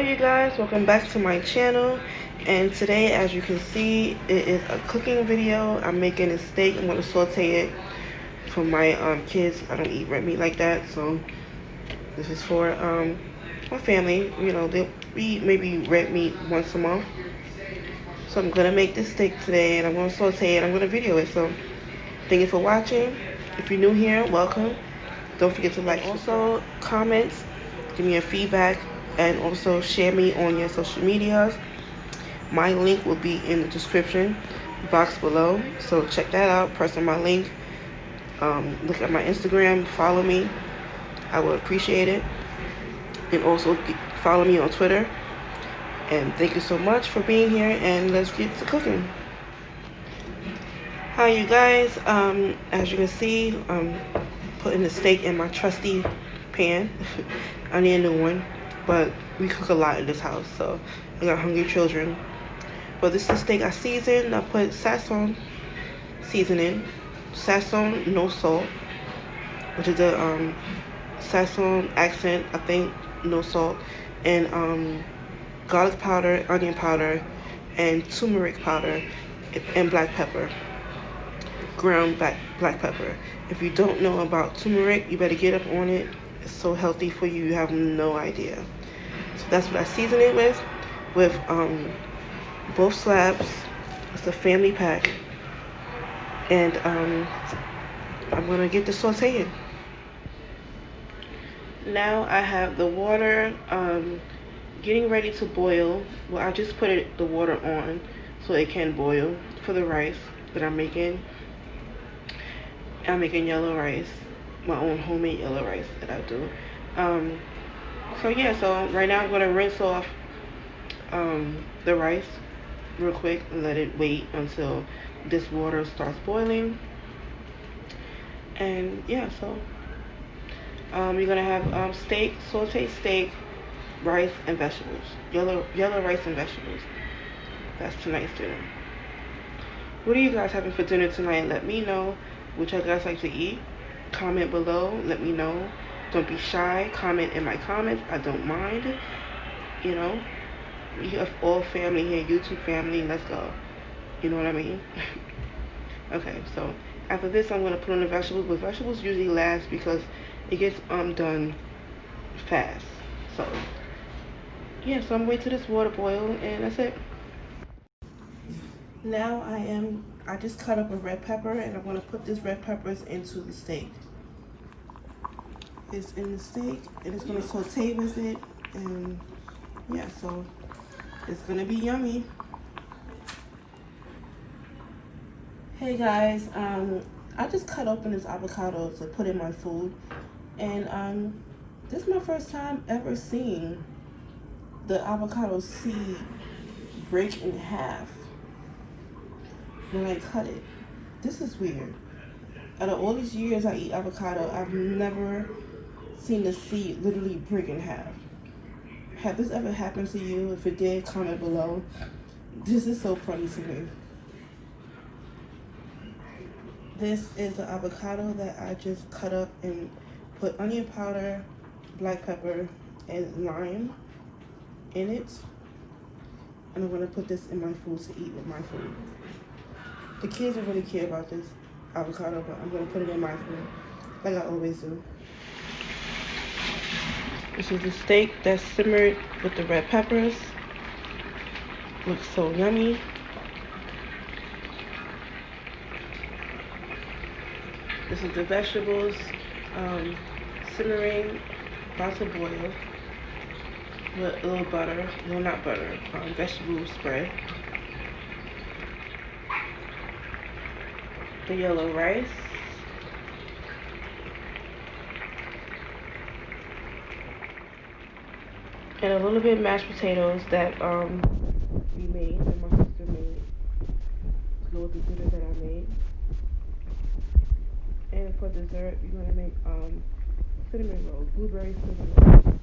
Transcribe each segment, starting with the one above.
you guys, welcome back to my channel. And today, as you can see, it is a cooking video. I'm making a steak. I'm going to saute it for my kids. I don't eat red meat like that, so this is for my family. You know, they eat maybe red meat once a month. So I'm going to make this steak today, and I'm going to saute it. I'm going to video it. So thank you for watching. If you're new here, welcome. Don't forget to like, also comment, give me your feedback, and also share me on your social medias. My link will be in the description box below, so check that out. Press on my link, look at my Instagram, follow me. I would appreciate it. And also follow me on Twitter. And thank you so much for being here, and let's get to cooking. Hi you guys, as you can see, I'm putting the steak in my trusty pan. I need a new one, but we cook a lot in this house, so I got hungry children. But this is the steak I seasoned. I put sazon seasoning, sazon no salt, which is a sazon accent, I think, no salt, and garlic powder, onion powder, and turmeric powder, and black pepper, ground black pepper. If you don't know about turmeric, you better get up on it. It's so healthy for you, you have no idea. So that's what I season it with both slabs. It's a family pack, and I'm gonna get this sauteed. Now I have the water getting ready to boil. Well, I just put the water on so it can boil for the rice that I'm making. I'm making yellow rice, my own homemade yellow rice that I do. So yeah, so right now I'm gonna rinse off the rice real quick and let it wait until this water starts boiling. And yeah, so you're gonna have steak, sauteed steak, rice, and vegetables. Yellow rice and vegetables. That's tonight's dinner. What are you guys having for dinner tonight? Let me know what you guys like to eat. Comment below. Let me know. Don't be shy. Comment in my comments. I don't mind. You know, we have all family here. YouTube family. Let's go. You know what I mean? Okay, so after this, I'm gonna put on the vegetables. But vegetables usually last because it gets done fast. So yeah, so I'm waiting till this water boil, and that's it. Now I just cut up a red pepper, and I'm gonna put this red peppers into the steak. It's in the steak, and it's gonna saute with it, and yeah, so it's gonna be yummy. Hey guys, I just cut open this avocado to put in my food, and this is my first time ever seeing the avocado seed break in half when I cut it. This is weird. Out of all these years I eat avocado, I've never seen the seed literally break in half. Have this ever happened to you? If it did, comment below. This is so funny to me. This is the avocado that I just cut up and put onion powder, black pepper, and lime in it. And I'm gonna put this in my food to eat with my food. The kids don't really care about this avocado, but I'm gonna put it in my food, like I always do. This is the steak that's simmered with the red peppers. Looks so yummy. This is the vegetables simmering, about to boil, with a little butter. No, not butter. Vegetable spread. The yellow rice. And a little bit of mashed potatoes that we made, and my sister made, to go with the dinner that I made. And for dessert, we're gonna make cinnamon rolls, blueberry cinnamon rolls.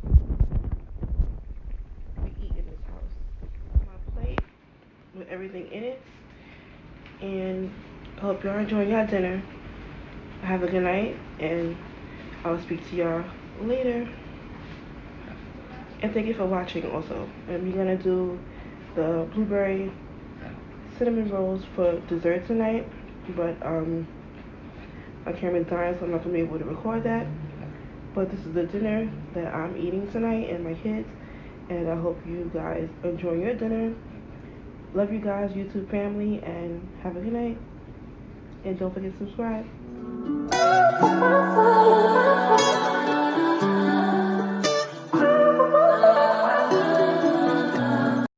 We eat in this house. My plate with everything in it. And I hope y'all enjoying your dinner. Have a good night, and I'll speak to y'all later. And thank you for watching also. And we're gonna do the blueberry cinnamon rolls for dessert tonight. But my camera's dying, so I'm not gonna be able to record that. But this is the dinner that I'm eating tonight and my kids. And I hope you guys enjoy your dinner. Love you guys, YouTube family, and have a good night. And don't forget to subscribe.